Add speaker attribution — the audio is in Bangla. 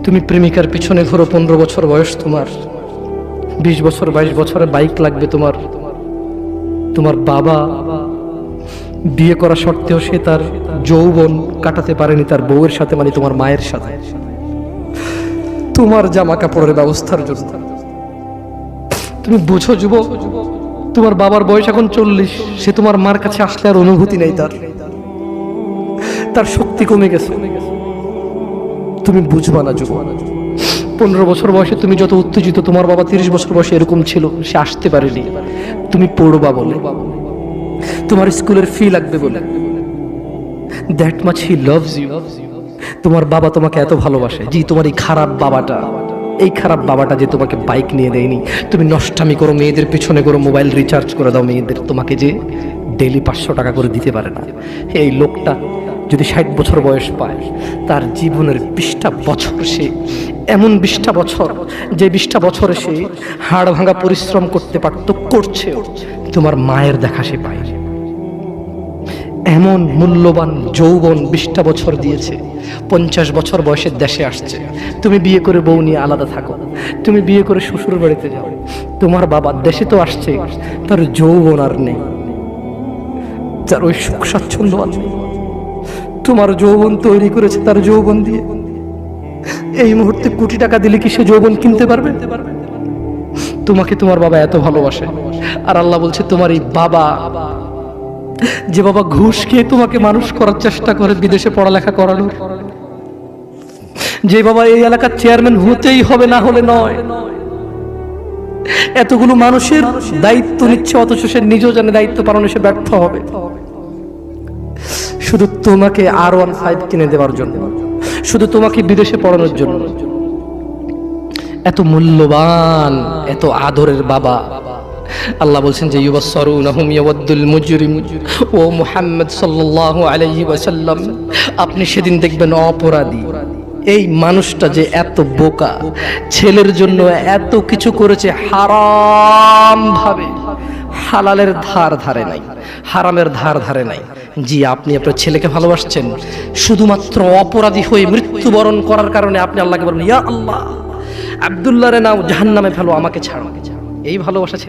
Speaker 1: তুমি প্রেমিকার পিছনে ঘোরো, 15 বছর বয়স তোমার, 20 বছর 22 বছরে বাইক লাগবে তোমার। তোমার বাবা বিয়ে করা সত্ত্বেও সে তার যৌবন কাটাতে পারেনি তার বউয়ের সাথে, মানে তোমার মায়ের সাথে, তোমার জামা কাপড়ের ব্যবস্থার জন্য। তুমি বুঝো যুবক, তোমার বাবার বয়স এখন 40, সে তোমার মার কাছে আসলে আর অনুভূতি নেই, তার শক্তি কমে গেছে। তুমি বুঝবা না যুবক, 15 বছর বয়সে তুমি যত উত্তেজিত, তোমার বাবা 30 বছর বয়সে এরকম ছিল, সে আসতে পারেনি। তুমি পড়বা বলে, তোমার স্কুলের ফি লাগবে বলে, that much he loves you. তোমার বাবা তোমাকে এত ভালোবাসে। জি, তোমার এই খারাপ বাবাটা যে তোমাকে বাইক নিয়ে দেয়নি, তুমি নষ্টামি করো, মেয়েদের পিছনে করো, মোবাইল রিচার্জ করে দাও মেয়েদের, তোমাকে যে ডেইলি 500 টাকা করে দিতে পারে না। এই লোকটা যদি 60 বছর বয়স পায়, তার জীবনের 20টা বছর সে এমন 20টা বছর, যে 20টা বছরে সে হাড় ভাঙা পরিশ্রম করতে পারত, করছে, তোমার মায়ের দেখা সে পায়। এমন মূল্যবান যৌবন 20টা বছর দিয়েছে, 50 বছর বয়সের দেশে আসছে। তুমি বিয়ে করে বউ নিয়ে আলাদা থাকো, তুমি বিয়ে করে শ্বশুর বাড়িতে যাও, তোমার বাবা দেশে তো আসছে, তার যৌবন আর নেই, তার ওই সুখ স্বাচ্ছন্দ্য আর নেই। তোমার যৌবন তৈরি করেছে তার যৌবন দিয়ে। এই মুহূর্তে কোটি টাকা দিলে কি সে যৌবন কিনতে পারবে? তোমাকে তোমার বাবা এত ভালোবাসে, আর আল্লাহ বলছে তোমার এই বাবা, যে বাবা ঘুষ খেয়ে তোমাকে মানুষ করার চেষ্টা করে বিদেশে পড়ালেখা করানোর, যে বাবা এই এলাকার চেয়ারম্যান হতেই হবে, না হলে নয়, এতগুলো মানুষের দায়িত্ব নিচ্ছে, অথচ সে নিজেও জানে দায়িত্ব পালনে সে ব্যর্থ হবে, শুধু তোমাকে R15 কিনে দেওয়ার জন্য, শুধু তোমাকে বিদেশে পড়ানোর জন্য। এত মূল্যবান, এত আদরের বাবা। আল্লাহ বলছেন যে ইউবাসসারুনহুম ইয়াওয়াদ্দুল মুজরিম, ও মুহাম্মদ সাল্লাল্লাহু আলাইহি ওয়াসাল্লাম, আপনি সেদিন দেখবেন অপরাধী এই মানুষটা যে এত বোকা, ছেলের জন্য এত কিছু করেছে হারাম ভাবে, হালালের ধার ধারে নাই, হারামের ধার ধারে নাই। জি, আপনি আপনার ছেলেকে ভালোবাসছেন, শুধুমাত্র অপরাধী হয়ে মৃত্যুবরণ করার কারণে আপনি আল্লাহকে বলেন, ইয়া আল্লাহ, আব্দুল্লাহ রে নাও জাহান্নামে ফেলো, আমাকে ছাড়ো। এই ভালোবাসা